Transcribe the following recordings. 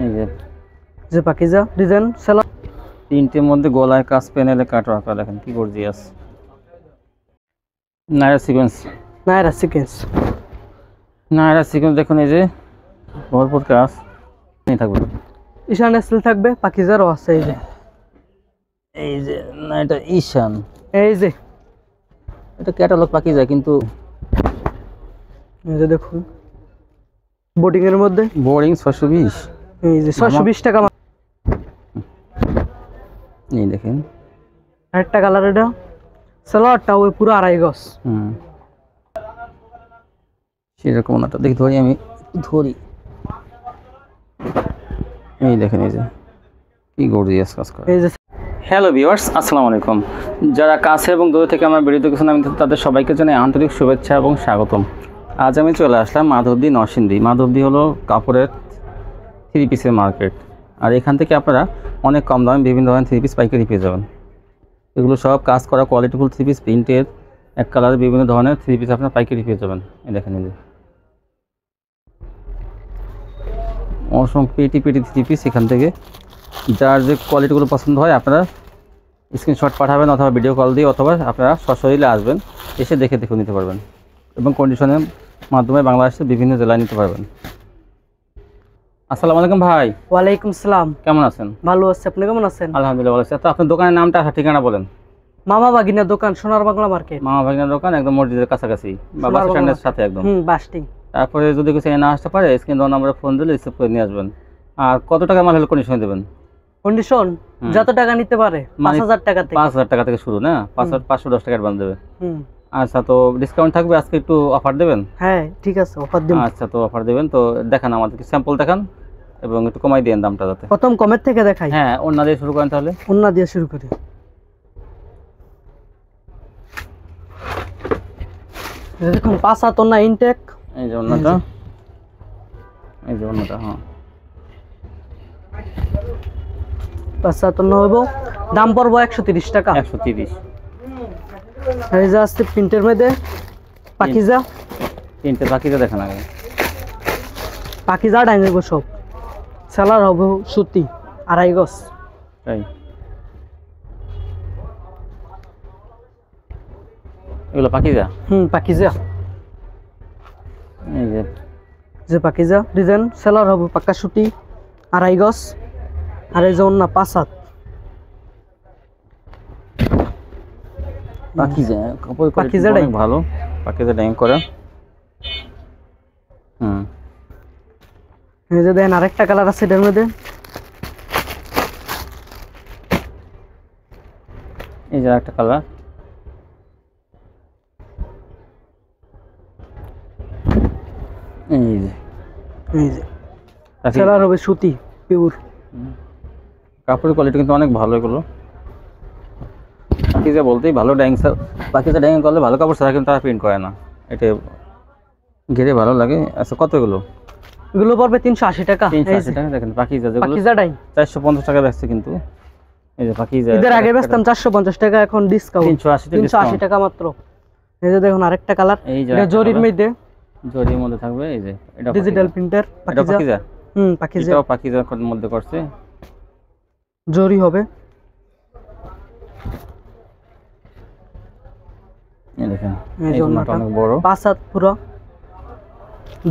এই যে Pakeezah design seller. তিনটের মধ্যে গলায় কাজ, প্যানেলে কাটওয়ার্ক করা, দেখেন কি gorgeous. Naira sequence, Naira sequence, Naira sequence দেখুন, এই যে ভরপুর কাজ নিয়ে থাকবে। ঈশান স্টিল থাকবে, পাকিজারও আছে। এই যে না, এটা ঈশান, এই যে এটা ক্যাটালগ পাকিজা, কিন্তু এই যে দেখুন বোর্ডিং এর মধ্যে বোর্ডিং 620। এই যে 620 টাকা। এই দেখেন আরেকটা কালার, এটা সালোয়ারটা ওই পুরো আড়াই গজ। সেরকম নাটা দেখি, ধরি আমি ধরি। এই দেখেন, এই যে কি গর্জিয়াস কাজ করে। এই যে হ্যালো ভিউয়ার্স, আসসালামু আলাইকুম। যারা কাছে এবং দূরে থেকে আমার ভিডিও দেখছেন, আমি তাদের সবাইকে জানাই আন্তরিক শুভেচ্ছা এবং স্বাগতম। আজ আমি চলে আসলাম মাধবদী নরসিংদী। মাধবদী হলো কাপড়ের 3 পিসের মার্কেট, আর এখান থেকে আপনারা অনেক কম দামে বিভিন্ন ধরনের 3 পিস পাইকারি পেয়ে যাবেন। এগুলো সব কাজ করা কোয়ালিটিফুল 3 পিস, প্রিন্টের এক কালারের বিভিন্ন ধরনের 3 পিস আপনারা পাইকারি পেয়ে যাবেন। এই দেখেন, এই যে অসংখ্য পেটি 3 পিস। এখান থেকে যার যে কোয়ালিটিগুলো পছন্দ হয় আপনারা স্ক্রিনশট পাঠাবেন, অথবা ভিডিও কল দিয়ে, অথবা আপনারা সশরীরে আসবেন, এসে দেখে নিতে পারবেন, এবং কন্ডিশনের মাধ্যমে বাংলাদেশের বিভিন্ন জেলায় নিতে পারবেন। আসসালামু আলাইকুম ভাই। ওয়ালাইকুম আসসালাম। কেমন আছেন? ভালো আছি, আপনি কেমন আছেন? আলহামদুলিল্লাহ ভালো আছি। তো আপনার দোকানের নামটা, ঠিকানা বলেন। মামা বাগিনা দোকান, সোনার বাংলা মার্কেট। মামা ভাগিনার দোকান একদম মসজিদের কাছাকাছি, বা বাস স্ট্যান্ডের সাথে একদম। বাসটি। তারপরে যদি কিছু না আসতে পারে, স্ক্রিন দেওয়া নম্বরে ফোন দিলে রিসিভ করে নিয়ে আসবেন। আর কত টাকা মাল হলে কন্ডিশন দেবেন? কন্ডিশন যত টাকা নিতে পারে, 5000 টাকা থেকে। 5000 টাকা থেকে শুরু, না? 510 টাকা অ্যাডভান্স দেবে। আচ্ছা, তো ডিসকাউন্ট থাকবে, আজকে একটু অফার দেবেন? হ্যাঁ ঠিক আছে, অফার দেব। আচ্ছা, তো অফার দেবেন, তো দেখান আমাদেরকে, স্যাম্পল দেখান এবং একটু কমাই দেন দামটা যাতে। প্রথম কমের থেকে দেখাই। হ্যাঁ, ওন্না দিয়ে শুরু করেন তাহলে। ওন্না দিয়ে শুরু করি। দেখুন 5 হাত ওন্না ইনটেক। এই যে ওন্নাটা, এই যে ওন্নাটা, হ্যাঁ 5 হাত ওন্না হইব, দাম পড়বো 130 টাকা। 130। এই যে আছে প্রিন্টের মধ্যে পাকিজা। তিনটে পাকিজা দেখান আগে। পাকিজা ডাইনেগো সব সেলার হবে সুতি, আড়াই গজ। তাই এগুলো পাকিজা? পাকিজা। এই যে পাকিজা ডিজাইন সেলার হবে পাক্কা সুতি, আড়াই গজ। আর এই যে ওন্না 5 হাত পাকিজা। কাপড় পাকিজা অনেক ভালো, পাকিজা ডাইং করা। এই যে দেন আরেকটা কালার আছে এটার মধ্যে। এই যে আরেকটা কালার। এই যে সেলার হবে সুতি পিওর। কাপড়ের কোয়ালিটি কিন্তু অনেক ভালো। এগুলো পাকিজা বলতেই ভালো ডাইং। পাকিজা ডাইং করলে ভালো কাপড় ছাড়া কিন্তু তারা প্রিন্ট করে না, এটা ঘিরে ভালো লাগে। আচ্ছা, কত এগুলো? এগুলো পড়বে 380 টাকা। 380 টাকা। দেখেন পাকিজা, যেগুলো পাকিজা ডাইং 450 টাকা বেচছে, কিন্তু এই যে পাকিজা এদের আগে বেচতাম 450 টাকা, এখন ডিসকাউন্ট 380 টাকা মাত্র। এই যে দেখুন আরেকটা কালার, এটা জরির মধ্যে, জরির মধ্যে থাকবে। এই যে এটা ডিজিটাল প্রিন্টার পাকিজা। পাকিজা, এটাও পাকিজার মধ্যে করছে, জরি হবে। এই দেখেন, এই জন্যটা অনেক বড়, 5 হাত পুরো।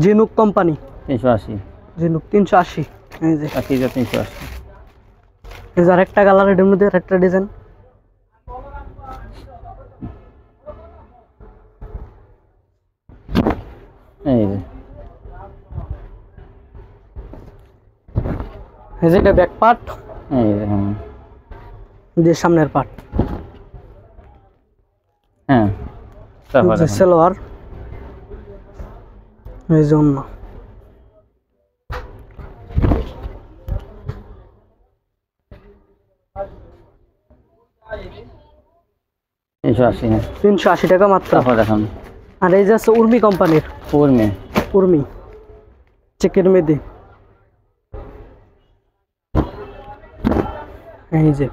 জিনুক কোম্পানি 380। জিনুক 380। এই যে পাকিজা 380। এই যে আরেকটা কালার, এর মধ্যে আরেকটা ডিজাইন। এই যে এটা ব্যাক পার্ট। এই যে সামনের পার্ট। হ্যাঁ, তারপর সালোয়ার। এই যে ওন্না। তিনশো 380 টাকা মাত্র। তারপর দেখান। আর এই যে আছে উর্মি কোম্পানির, উর্মি চেকের মধ্যে। এই যে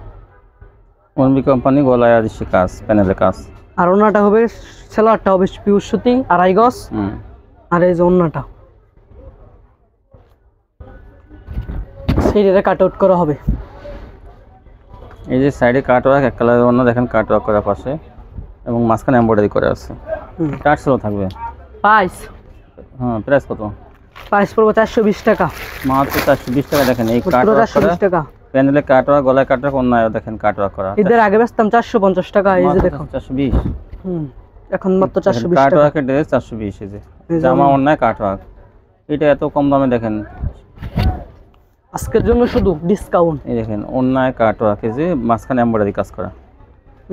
উর্মি কোম্পানি, গলায় আদিশি কাজ, প্যানেলে কাজ। আর ওন্নাটা হবে, সেলারটা হবে পিওর সুতি, আড়াই গজ। আর এই যে ওন্নাটা সাইডে কাট আউট করা হবে। এই যে সাইডে কাট ওয়ার্ক এক কালারের অন্য দেখেন কাট ওয়ার্ক করা পাশে এবং মাঝখানে এমব্রয়ডারি করা আছে। টার্সেলও থাকবে। প্রাইস হ্যাঁ প্রাইস কত? প্রাইস পড়বে 420 টাকা। মাত্র 420 টাকা। দেখেন এই কাট ওয়ার্ক 420 টাকা। প্যানেলে কাট ওয়ার্ক, গলায় কাট ওয়ার্ক, অন্যায় দেখেন কাট ওয়ার্ক করা। এদের আগে বেচতাম 450 টাকা, এই যে দেখুন 420। এখন মাত্র 420 টাকা। কাট ওয়ার্কের ড্রেস 420। এই যে জামা অন্যায় কাট ওয়ার্ক, এটা এত কম দামে দেখেন। আজকের জন্য শুধু ডিসকাউন্ট। এই দেখেন অন্যায় কাট ওয়ার্ক, এই যে মাঝখানে এমব্রয়ডারি কাজ করা।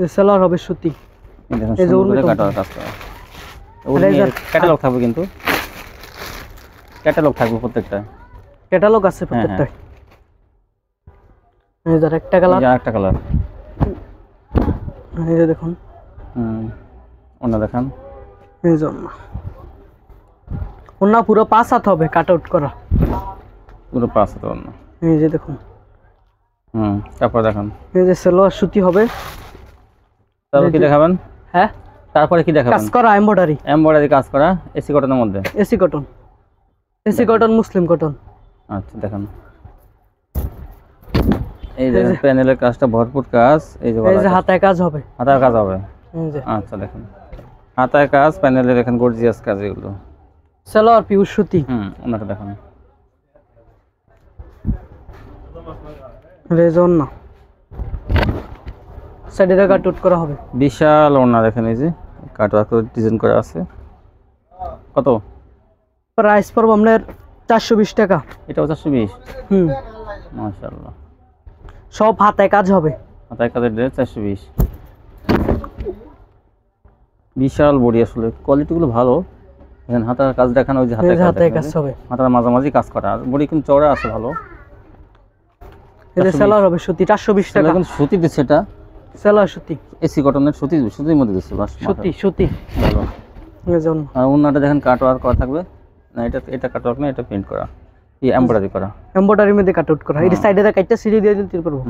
এই সেলার হবে সুতি। এই দেখেন সুন্দর কাট ওয়ার্ক কাজ করা। ক্যাটালগ থাকবে, কিন্তু ক্যাটালগ থাকবে প্রত্যেকটা। ক্যাটালগ আছে প্রত্যেকটা। এই যে একটা কালার, এই একটা কালার। এই যে দেখুন অন্য দেখেন। এই জন্য ওনা পুরো 5 হাত হবে কাট আউট করা, পুরো 5 হাত অন্য। এই যে দেখুন। তারপর দেখেন এই যে সেলোয়ার সুতি হবে। তারপর কি দেখাবেন? হ্যাঁ তারপরে কি দেখাবেন? কাজ করা এমব্রয়ডারি। এমব্রয়ডারি কাজ করা এসি কটনের মধ্যে। এসি কটন, এসি কটন, মুসলিম কটন। আচ্ছা দেখেন এই যে প্যানেলের কাজটা ভরপুর কাজ। এই যে হাতায় কাজ হবে, হাতায় কাজ হবে। এই যে আচ্ছা দেখেন হাতায় কাজ, প্যানেলের দেখেন গর্জিয়াস কাজ এগুলো। সেলোয়ার পিওর সুতি। ওনাটা দেখেন। রেজন না সাইডে কাট আউট করা হবে। বিশাল ওনা দেখেন, এই যে কাট ওয়ার্ক ডিজাইন করা আছে। কত প্রাইস পড়বে আপনার? 420 টাকা। এটাও 420। মাশাআল্লাহ, সব হাতায় কাজ হবে। হাতায় কাজের ড্রেস 420। বিশাল বডি, আসলে কোয়ালিটিগুলো ভালো। দেখেন হাতার কাজ দেখান, ওই যে হাতায় কাজ হবে, হাতার মাঝামাঝি কাজ করা। আর বডি কিন্তু চওড়া আছে ভালো। এই যে সেলার হবে সুতি 420 টাকা। এখন সুতি দিচ্ছে, এটা সেলার সুতি, এসি কটনের সুতি, সুতির মধ্যে দিচ্ছে। বাস সুতি সুতি ভালো। এজন্য আর ওন্নাটা দেখেন কাট ওয়ার্ক করা থাকবে না, এটা কাট ওয়ার্ক না, এটা প্রিন্ট করা, এই এমব্রয়ডারি করা। এমব্রয়ডারির মধ্যে কাট আউট করা। এই সাইডে দা কাটটা সিরি দিয়ে দিতে পারবো।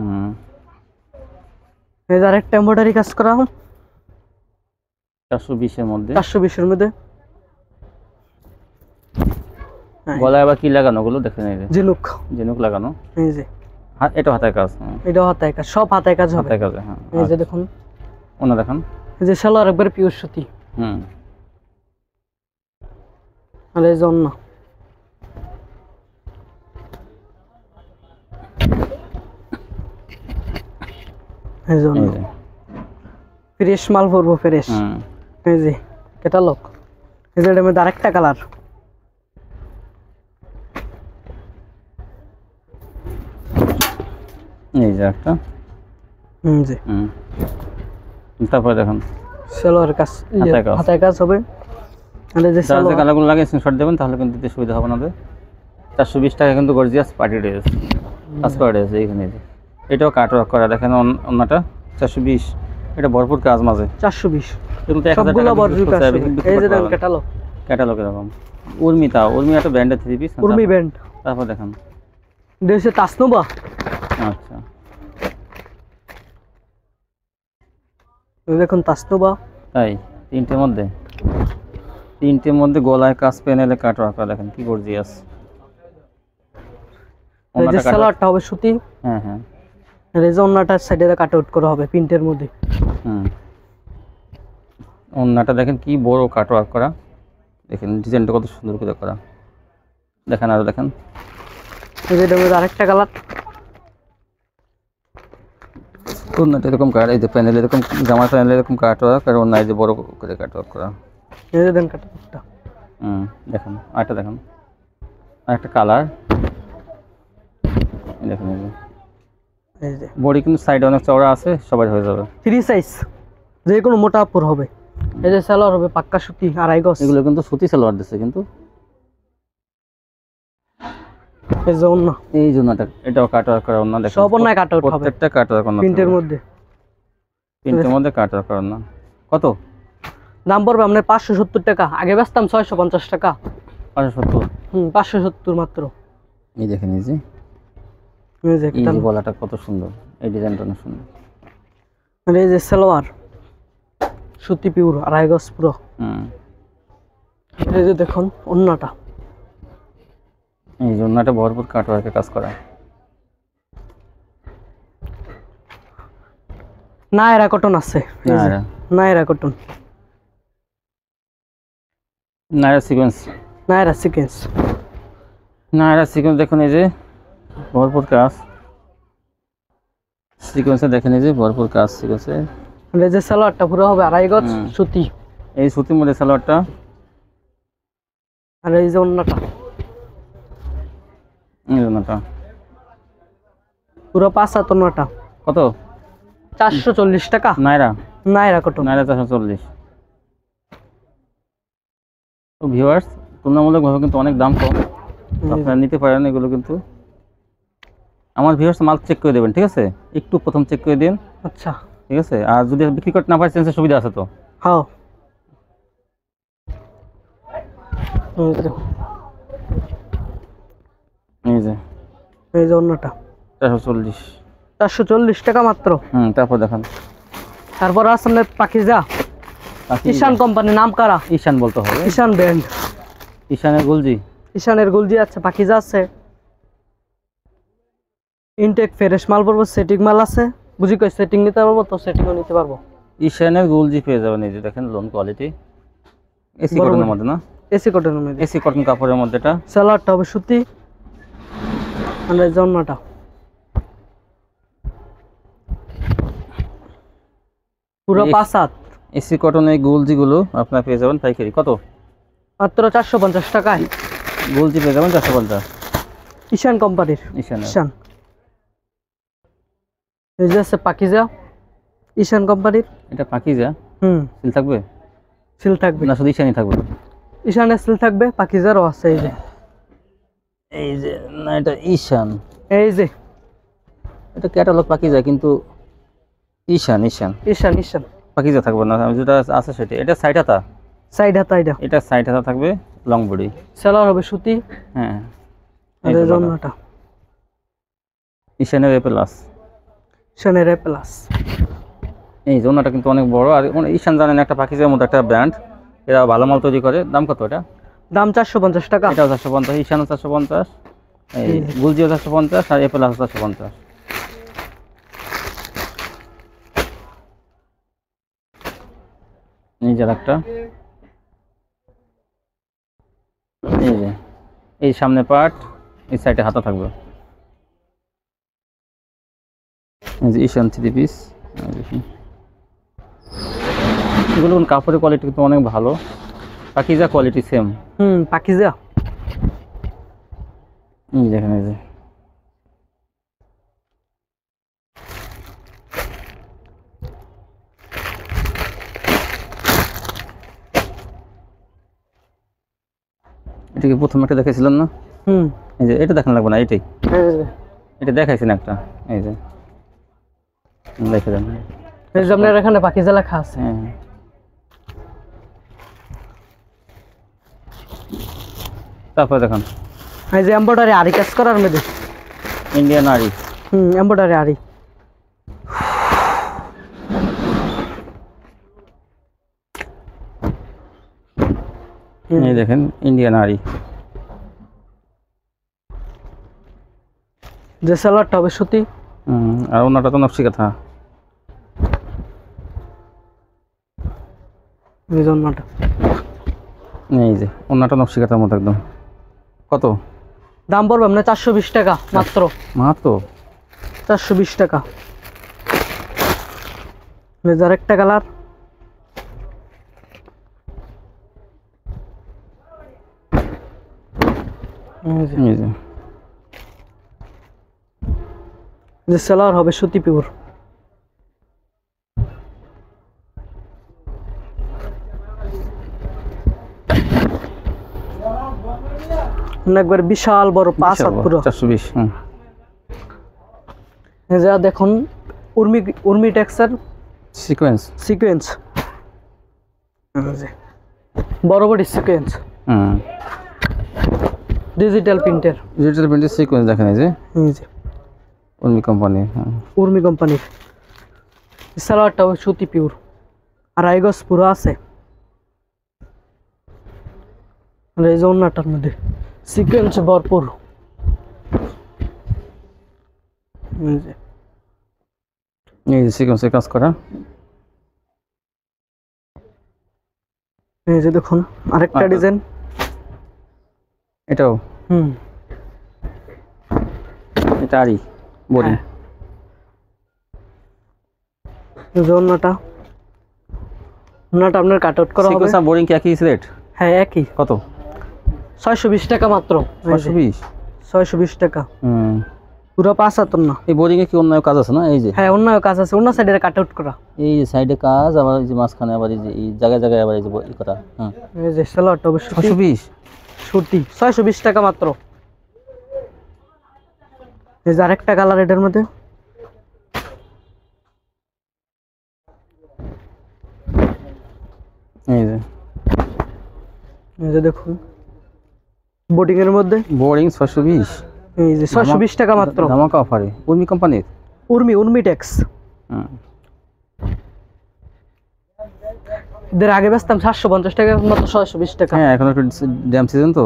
এই যে আরেকটা এমব্রয়ডারি কাজ করা 420 এর মধ্যে। 420 এর মধ্যে। গলায় আবার কি লাগানো গুলো দেখেন, এই যে ঝিনুক, ঝিনুক লাগানো। এই যে এটা হাতায় কাজ। এটা হাতায় কাজ, সব হাতায় কাজ হবে। হাতায় কাজ, হ্যাঁ। এই যে দেখুন ওনা দেখেন। এই যে সেলোয়ার একবার পিওর সুতি। আর এই জন্য এই জন্য ফ্রেশ মাল পরবো, ফ্রেশ। এই যে ক্যাটালগ। এই যে এর মধ্যে আরেকটা কালার। এই যে একটা। জি। তারপর দেখেন সেলোয়ার কাজ, হাতায় কাজ হবে। আর এই যে সালোয়ার কালারগুলো লাগে স্ক্রিনশট দেবেন, তাহলে কিন্তু দিতে সুবিধা হবে আপনাদের। 420 টাকা কিন্তু গর্জিয়াস পার্টি ড্রেস, কাজ করা ড্রেস। এইখানে যে এটাও কাট ওয়ার্ক করা, দেখেন অন্যটা 420। এটা ভরপুর কাজ মাঝে 420। কিন্তু সবগুলো ভরপুর কাজ। এই যে দেখেন ক্যাটালগ, ক্যাটালগ এরকম। উর্মি একটা ব্র্যান্ডের 3 পিস। উর্মি ব্র্যান্ড। তারপর দেখেন দেশে তাসনুবা। আচ্ছা দেখুন তাসনুবা। তাই তিনটের মধ্যে গলায় কাজ, প্যানেলে কাট ওয়ার্ক করা। দেখেন কি গর্জিয়াস। এই যে সালোয়ারটা হবে সুতি। হ্যাঁ হ্যাঁ। এই যে ওন্নাটার সাইডে কাট আউট করা হবে প্রিন্টের মধ্যে। ওন্নাটা দেখেন কি বড় কাট ওয়ার্ক করা। দেখেন ডিজাইনটা কত সুন্দর করে করা। দেখেন আরো দেখেন। এই যে এর আরেকটা কালার। ওন্নাটা এরকম কাট, এই যে প্যানেলে এরকম, জামার প্যানেলে এরকম কাট ওয়ার্ক, আর ওন্না এই যে বড় করে কাট ওয়ার্ক করা। এই যে দেন কাট ওয়ার্কটা। দেখেন আরেকটা দেখেন, আরেকটা কালার। দেখেন এই যে বডি কিন্তু সাইডে অনেক চওড়া আছে, সবাই হয়ে যাবে। 3 সাইজ, যে কোনো মোটা আপুর হবে। এই যে সালোয়ার হবে পাক্কা সুতি, আড়াই গজ। এগুলো কিন্তু সুতি সালোয়ার দিচ্ছে কিন্তু। এই যে ওন্না, এই জন্য এটাও কাট ওয়ার্ক করা ওন্না। দেখেন সব ওন্নায় কাট আউট হবে, প্রত্যেকটা কাট ওয়ার্ক ওন্না প্রিন্টের মধ্যে। কাট ওয়ার্ক করা ওন্না। কত দাম পড়বে আপনার? 570 টাকা। আগে বেচতাম 650 টাকা। 570। 570 মাত্র। এই দেখেন এই যে গলাটা কত সুন্দর, এই ডিজাইনটা অনেক সুন্দর। আর এই যে সালোয়ার সুতি পিওর, আড়াই গজ পুরো। এই যে দেখুন ওন্নাটা, এই যে ওন্নাটা ভরপুর কাট ওয়ার্কের কাজ করা। নায়রা কটন আছে, এই যে Naira Naira cotton, Naira sequence, Naira sequence. Naira sequence দেখুন এই যে ভরপুর কাজ, সিকোয়েন্সে দেখেন এই যে ভরপুর কাজ সিকোয়েন্সে। আর এই যে সালোয়ারটা পুরো হবে 2.5 গজ সুতি, এই সুতির মধ্যে সালোয়ারটা, আর এই যে ওন্নাটা এই জন্যটা পুরো 5 হাত ওন্নাটা। কত? 440 টাকা নায়রা, নায়রা কটন। নায়রা 440। তো ভিউয়ার্স তুলনামূলকভাবে কিন্তু অনেক দাম কম, আপনারা নিতে পারেন এগুলো। কিন্তু আমার ভিউয়ার্স মাল চেক করে দেবেন, ঠিক আছে? একটু প্রথম চেক করে দিন, আচ্ছা ঠিক আছে? আর যদি বিক্রি করতে না পারেন চেঞ্জের সুবিধা আছে তো। হ্যাঁ, এই যে এই যে ওন্নাটা 440। 440 টাকা মাত্র। তারপর দেখান। তারপর আছে আপনার পাকিজা, ঈশান কোম্পানি, নাম কারা, ঈশান বলতে হবে, ঈশান ব্র্যান্ড, ঈশানের গুলজি, ঈশানের গুলজি আছে, পাকিজা আছে, ইনটেক ফ্রেশ মাল পড়বো, সেটিং মাল আছে, বুঝি কই সেটিং নিতে পারবো তো সেটিংও নিতে পারবো। ঈশানের গুলজি পেয়ে যাবেন। এই যে দেখেন লোন কোয়ালিটি, এসি কটনের মধ্যে না, এসি কটনের মধ্যে, এসি কটন কাপড়ের মধ্যে। এটা সালোয়ারটা হবে সুতি, আর এই জন্নাটা পুরো 5 হাত, এসি কটন এই গুলজিগুলো আপনারা পেয়ে যাবেন পাইকারি। কত? মাত্র 450 টাকায় গুলজি পেয়ে যাবেন 450। ঈশান কোম্পানির, ঈশানের ঈশান। এই যে আছে পাকিজা, ঈশান কোম্পানির। এটা পাকিজা সিল থাকবে সিল থাকবে না শুধু ঈশানই থাকবে? ঈশানের সিল থাকবে, পাকিজারও আছে। এই যে এই যে না, এটা ঈশান, এই যে এটা ক্যাটালগ পাকিজা কিন্তু ঈশান, ঈশান ঈশান, ঈশান পাকিজা থাকবে না। যেটা আছে সেটা, এটা সাইড হাতা, সাইড হাতা, এটা সাইড হাতা থাকবে, লং বডি, সেলার হবে সুতি। হ্যাঁ। আর এই জন্নাটা ঈশানের এ প্লাস, ঈশানের প্লাস। এই জন্যটা কিন্তু অনেক বড়। আর ঈশান জানেন একটা পাকিজার মধ্যে একটা ব্র্যান্ড, এরা ভালো মাল তৈরি করে। দাম কত এটা? দাম 450 টাকা। এটাও 450, ঈশানও 450, এই গুলজিও 450, আর এ প্লাস 450। এই যে একটা, এই যে এই সামনে পার্ট, এই সাইডে হাতা থাকবে। এই যে ঈশান 3 পিস। এগুলো কাপড়ের কোয়ালিটি কিন্তু অনেক ভালো, পাকিজা কোয়ালিটি সেম। পাকিজা। দেখেন এই যে এটাকে প্রথম একটা দেখাইছিলেন না? এই যে এটা দেখান লাগবে না, এটাই, এটা দেখাইছেন একটা, এই যে দেখে দেন। এই যে আপনার এখানে পাকিজা লেখা আছে। হ্যাঁ, তারপর দেখান। এই যে এমব্রয়ডারি আরি কাজ করার মধ্যে, ইন্ডিয়ান আরি, এমব্রয়ডারি আরি। এই দেখেন ইন্ডিয়ান আরি। যে সালোয়ারটা হবে সুতি, আর ওনাটা তো নকশি কাঁথা। এই জন্নাটা, এই যে ওনাটা নকশি কাঁথার মতো একদম। কত দাম পড়বে আপনার? 420 টাকা মাত্র, মাত্র 420 টাকা। লেজার একটা কালার, এই যে যে সালোয়ার হবে সুতি পিওর। একবার বিশাল বড় 5 হাত পুরো 420। এই যে দেখুন উর্মি টেক্সচার সিকোয়েন্স, সিকোয়েন্স, বড় বড় সিকোয়েন্স, ডিজিটাল প্রিন্টের, ডিজিটাল প্রিন্টের সিকোয়েন্স দেখেন। এই যে উর্মি কোম্পানি, উর্মি কোম্পানির। সালোয়ারটা ওই সুতি পিওর, 2.5 গজ পুরো আছে। আর এই যে ওন্নাটার মধ্যে সিকোয়েন্স ভরপুর। এই যে সিকোয়েন্সের কাজ করা। এই যে দেখুন আরেকটা ডিজাইন। এটাও হুম, এটা আরই বোরিং। এই যে ওন্নাটা আপনার কাট আউট করা হবে। সিকোয়েন্স আর বোরিং কি একই রেট? হ্যাঁ একই। কত? 620 টাকা মাত্র। 620? 620 টাকা। পুরো 5 হাতর না। এই বোরিং এ কি অন্য কাজ আছে না? এই যে হ্যাঁ, অন্য কাজ আছে, অন্য সাইডে কাট আউট করা। এই যে সাইডে কাজ, আবার এই যে মাঝখানে আবার এই যে এই জায়গায় জায়গায় আবার এই যে ই করা। হ্যাঁ, এই যে সালোয়ারটা অবশ্যই 620 সুতি। 620 টাকা মাত্র। এই যে আরেকটা কালার এটার মধ্যে। এই যে দেখুন বোর্ডিং এর মধ্যে বোরিং 620। এই যে 620 টাকা মাত্র। ধামাকা অফারে উর্মি কোম্পানির। উর্মি টেক্স। এদের আগে বেচতাম 750 টাকা, এখন মাত্র 620 টাকা। হ্যাঁ, এখন একটু ড্যাম সিজন তো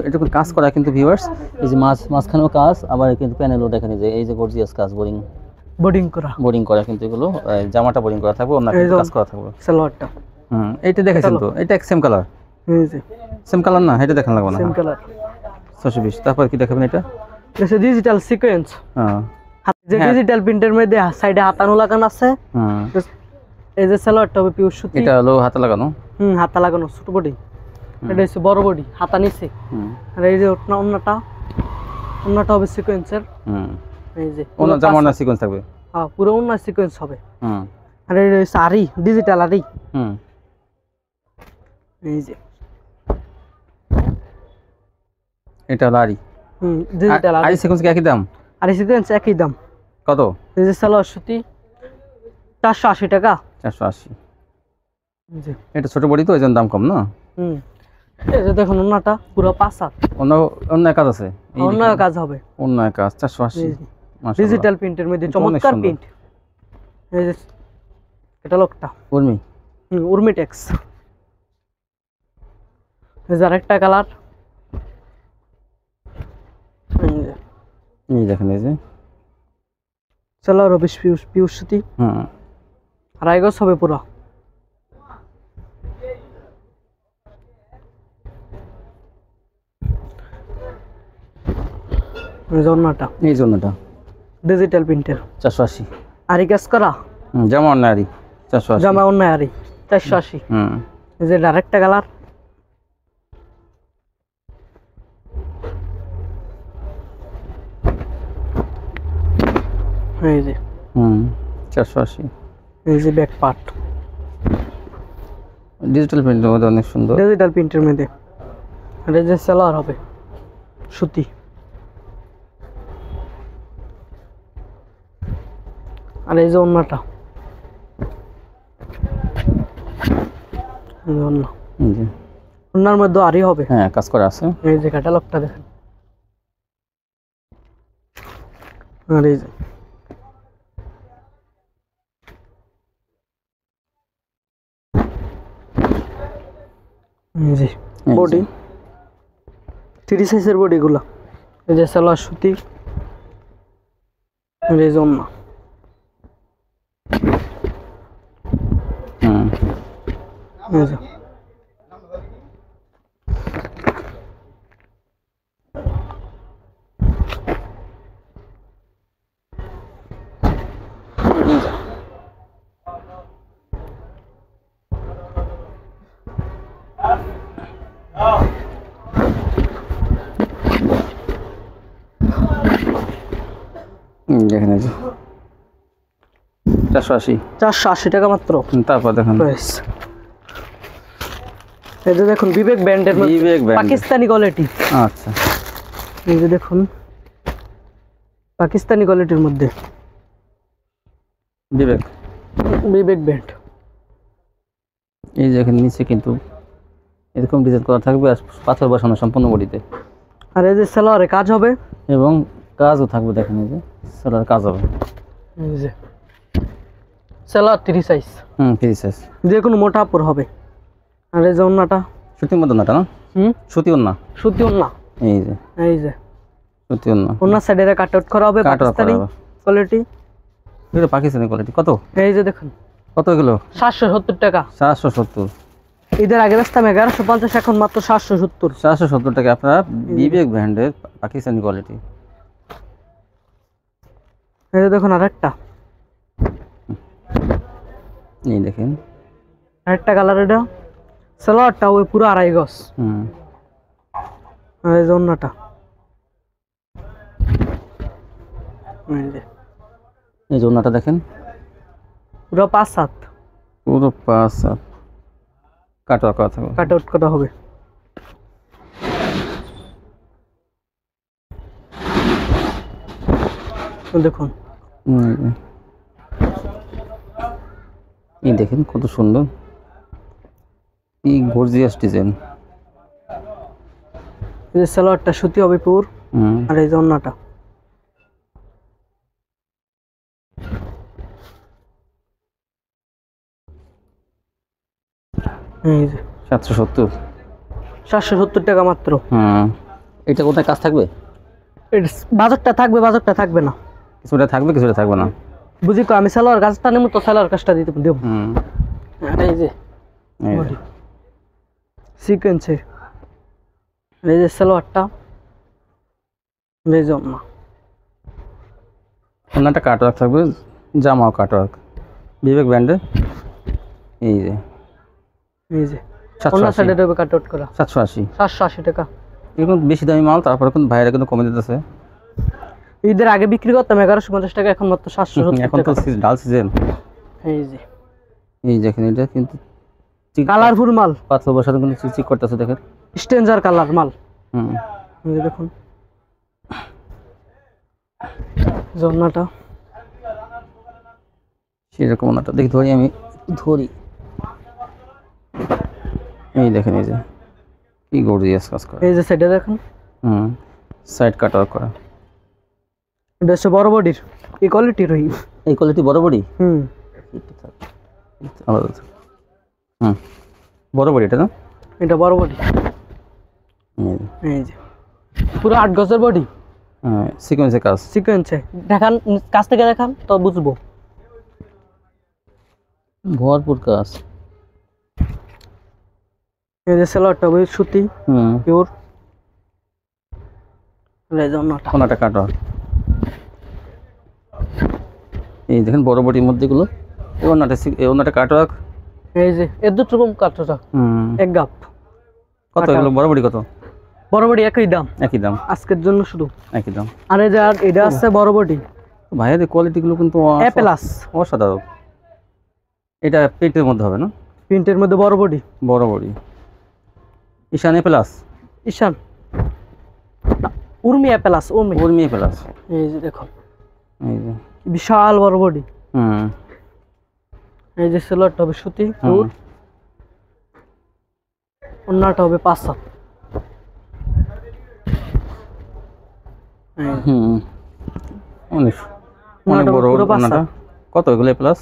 এটা কাজ করা কিন্তু ভিউয়ার্স। এই যে মাঝখানেও কাজ, আবার কিন্তু প্যানেলও দেখেন এই যে গর্জিয়াস কাজ বোরিং করা কিন্তু এগুলো জামাটা বোরিং করা থাকবে, অন্য কাজ করা থাকবে সালোয়ারটা। এইটা দেখেছেন তো, এটা সেম কালার। এই যে সেম কালার না, এটা দেখান লাগবে না। Same colour 620। তারপর কি দেখাবেন? এটা এটা ডিজিটাল সিকোয়েন্স। হ্যাঁ, যে ডিজিটাল প্রিন্টের মধ্যে সাইডে হাতানো লাগানো আছে। এই যে সালোয়ারটা হবে পিওর সুতি। এটা হলো হাতা লাগানো। হাতা লাগানো ছোট বডি। এটা হচ্ছে বড় বডি, হাতা নিচে। আর এই যে ওন্নাটা হবে সিকোয়েন্সের। এই যে ওন্না জামা না সিকোয়েন্স থাকবে। হ্যাঁ, পুরো ওন্না সিকোয়েন্স হবে। আর এই হচ্ছে আরি, ডিজিটাল আরি। এই যে এটা হলো আরি। ডিজিটাল আরি সিকোয়েন্স কি একই দাম? আরি সিকোয়েন্স একই দাম। কত? এই যে সালোয়ার সুতি 480 টাকা। 480। জি, এটা ছোট বডি তো, এই জন্য দাম কম না। এই যে দেখুন ওন্নাটা পুরো 5 হাত। অন্য কাজ আছে, অন্য কাজ হবে। অন্য কাজ 480। মাশাআল্লাহ, ডিজিটাল প্রিন্টের মধ্যে চমৎকার প্রিন্ট। এই যে ক্যাটালগটা উর্মি টেক্স। এই যে আরেকটা কালার। এই দেখেন, এই যে সালোয়ার হবে পিওর সুতি। আড়াই গজ হবে পুরো। এই জন্যটা ডিজিটাল প্রিন্টের 480। আরি কাজ করা জামা অন্য আরি 480। জামা অন্য আরি 480। এই যে আরেকটা কালার। এই যে 480। এই যে ব্যাক পার্ট ডিজিটাল প্রিন্টের মধ্যে অনেক সুন্দর। ডিজিটাল প্রিন্টের মধ্যে। আর এই যে সালোয়ার হবে সুতি। আর এই যে ওন্নাটা, ওন্নার মধ্যে আরি হবে। হ্যাঁ, কাজ করা আছে। এই যে ক্যাটালগটা দেখেন। আর এই যে বডি 3 সাইজের বডি গুলা। এই যে সালোয়ার সুতি। এই যে ওন্না। এই যে দেখেন, এই যে 480। 480 টাকা মাত্র। তারপর দেখেন, এই যে দেখুন বিবেক ব্র্যান্ডের মধ্যে পাকিস্তানি কোয়ালিটি। আচ্ছা, এই যে দেখুন পাকিস্তানি কোয়ালিটির মধ্যে বিবেক ব্র্যান্ড। এই যে এখানে নিচে কিন্তু এরকম ডিজাইন করা থাকবে, আর পাথর বসানো সম্পূর্ণ বডিতে। আর এই যে সালোয়ারে কাজ হবে এবং কাজও থাকবে। দেখেন, এই যে সালোয়ার কাজ হবে। এই যে সালোয়ার 3 সাইজ। 3 সাইজ, যে কোনো মোটা কাপড় হবে। আর এই যে ওন্নাটা সুতির মধ্যে নাটা না? সুতি ওন্না। সুতি ওন্না। এই যে সুতি ওন্না। ওন্না সাইডে কাট আউট করা হবে পাকিস্তানি কোয়ালিটি। এগুলো পাকিস্তানি কোয়ালিটি। কত এই যে দেখুন কত এগুলো? 770 টাকা। 770। ঈদের আগে বেচতাম 1150, এখন মাত্র 770। 770 টাকা আপনারা বিবেক ব্র্যান্ডের পাকিস্তানি কোয়ালিটি। এই যে দেখুন আরেকটা, এই দেখেন আরেকটা কালার। এটা সালোয়ারটা ওই পুরো 2.5 গজ। আর এই যে অন্যটা, এই যে ওনাটা দেখেন পুরো 5/7 পুরো 5/7 কাটা করা থাকবে। কাট আউট করা হবে। দেখুন এই দেখেন কত সুন্দর, এই গর্জিয়াস ডিজাইন। এই যে সালোয়ারটা সুতি হবে পুর, আর এই যে অন্যটা। এই যে 770। 770 টাকা মাত্র। এটা কোথায় কাজ থাকবে? বাজারটা থাকবে, বাজারটা থাকবে না। কিছুটা থাকবে কিছুটা থাকবে না। বুঝি কো আমি সালোয়ার কাজটা নেব তো সালোয়ার কাজটা দিতে দেব। এই যে সিকোয়েন্সে, এই যে সালোয়ারটা, এই যে ওনাটা কাটওয়ার্ক থাকবে, জামাও কাটওয়ার্ক বিবেক ব্র্যান্ডের। এই যে এই যে অন্য সাইডে দেবে কাট আউট করা। 780। 780 টাকা। এখন বেশি দামি মাল, তারপরে কিন্তু ভাইরা কিন্তু কমে দিতেছে। ঈদের আগে বিক্রি করতাম 1150 টাকা, এখন মাত্র 770 এখন তো ডাল সিজন। এই যে এই দেখেন এটা কিন্তু কালারফুল মাল, পাতলা বসাতে কিন্তু চিকচিক করতেছে দেখেন, স্ট্রেঞ্জার কালার মাল। এই যে দেখুন জন্নাটা, সেরকম ওনাটা দেখি ধরি, আমি ধরি। এই দেখেন এই যে কি গর্জিয়াস কাজ করা। এই যে সাইডে দেখুন, সাইড কাট ওয়ার্ক করা। এটা হচ্ছে বড় বডির, এই কোয়ালিটির রই। এই কোয়ালিটি বড় বডি। আলাদা। বড় বডি এটা না? এটা বড় বডি। এই যে পুরো 8 গজের বডি। সিকোয়েন্সে কাজ। সিকোয়েন্সে দেখান, কাছ থেকে দেখান তো বুঝবো। ভরপুর কাজ। এই যে সালোয়ারটা ওই সুতি পিওর। এই যে ওনাটা কাটা। এই দেখেন বড় বডির মধ্যে গুলো, ওনাটা কাটওয়ার্ক। এই যে এর দুটো রকম কাটওয়ার্ক, এক গাপ। কত এগুলো বড় বডি কত? বড় বডি একই দাম। একই দাম আজকের জন্য শুধু একই দাম। আর এই যে এটা আছে বড় বডি। ভাইয়ের কোয়ালিটি গুলো কিন্তু এ প্লাস অসাধারণ। এটা প্রিন্টের মধ্যে হবে না? প্রিন্টের মধ্যে বড় বডি। বড় বডি ঈশান এ প্লাস। ঈশান না, উর্মি এ প্লাস। উর্মি এ প্লাস। এই যে দেখো, এই যে বিশাল বড় বডি। এই যে সালোয়ারটা হবে সুতি পিওর, ওন্নাটা হবে 5/7। অনেক বড় ওন্নাটা। কত এগুলো প্লাস?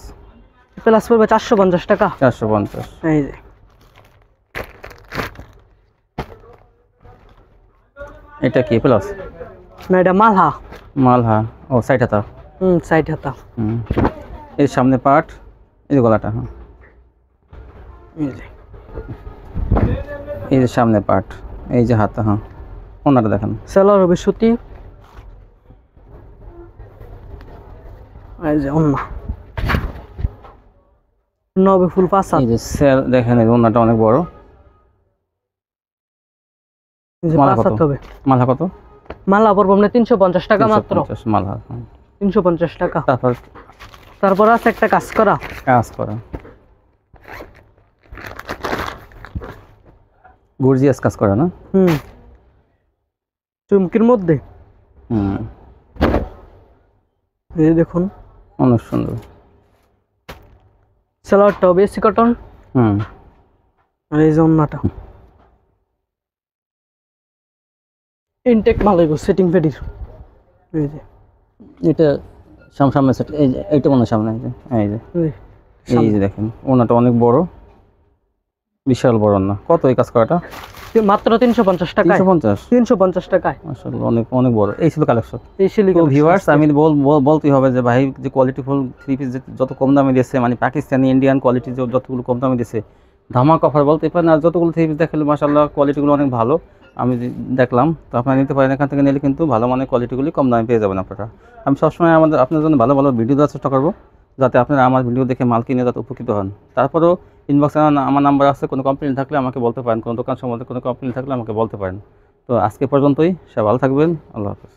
প্লাস পড়বে 450 টাকা। 450। এই যে এটা কি প্লাস না, এটা মালহা। মালহা। ও সাইড হাতা। সাইড হাতা। এর সামনে পার্ট, এই যে গলাটা। এই যে সামনে পার্ট, এই যে হাতা। ওনাটা দেখেন। সালোয়ার হবে সুতি। এই যে অন্য হবে ফুল 5/7। এই যে সেল দেখেন, এই ওনাটা অনেক বড়। মালা কত হবে? মালা কত? মালা পড়বে আমরা 350 টাকা মাত্র। মালা 350 টাকা। তারপর আছে একটা কাজ করা গর্জিয়াস কাজ করা না? চুমকির মধ্যে। এই দেখুন অনেক সুন্দর। সালোয়ারটা হবে এসি কটন। আর এই যে ওন্নাটা ইনটেক ভালো হইব, সেটিং ফেডির। এই যে এটা সামনে সেট, এই যে এইটা মনে সামনে। এই যে এই যে দেখেন ওনাটা অনেক বড়, বিশাল বড় না। কত এই কাজ করাটা? মাত্র 350 টাকায়। 350 350 টাকায় আসলে অনেক অনেক বড়। এই ছিল কালেকশন। এই শিলি তো ভিউয়ার্স আমি বলতেই হবে যে ভাই যে কোয়ালিটিফুল থ্রি পিস যত কম দামে দিয়েছে, মানে পাকিস্তানি ইন্ডিয়ান কোয়ালিটি যতগুলো কম দামে দিয়েছে, ধামাকা অফার বলতে পারেন। আর যতগুলো থ্রি পিস দেখালে মাশাআল্লাহ কোয়ালিটিগুলো অনেক ভালো আমি দেখলাম। তো আপনারা নিতে পারেন, এখান থেকে নিলে কিন্তু ভালো মানের কোয়ালিটিগুলি কম দামে পেয়ে যাবেন আপনারা। আমি সবসময় আপনার জন্য ভালো ভালো ভিডিও দেওয়ার চেষ্টা করবো, যাতে আপনারা আমার ভিডিও দেখে মাল কিনে যাতে উপকৃত হন। তারপরেও ইনবক্সে আমার নাম্বার আছে, কোনো কমপ্লেন থাকলে আমাকে বলতে পারেন, কোনো দোকান সম্বন্ধে কোনো কমপ্লেন থাকলে আমাকে বলতে পারেন। তো আজকে পর্যন্তই, সব ভালো থাকবেন, আল্লাহ হাফেজ।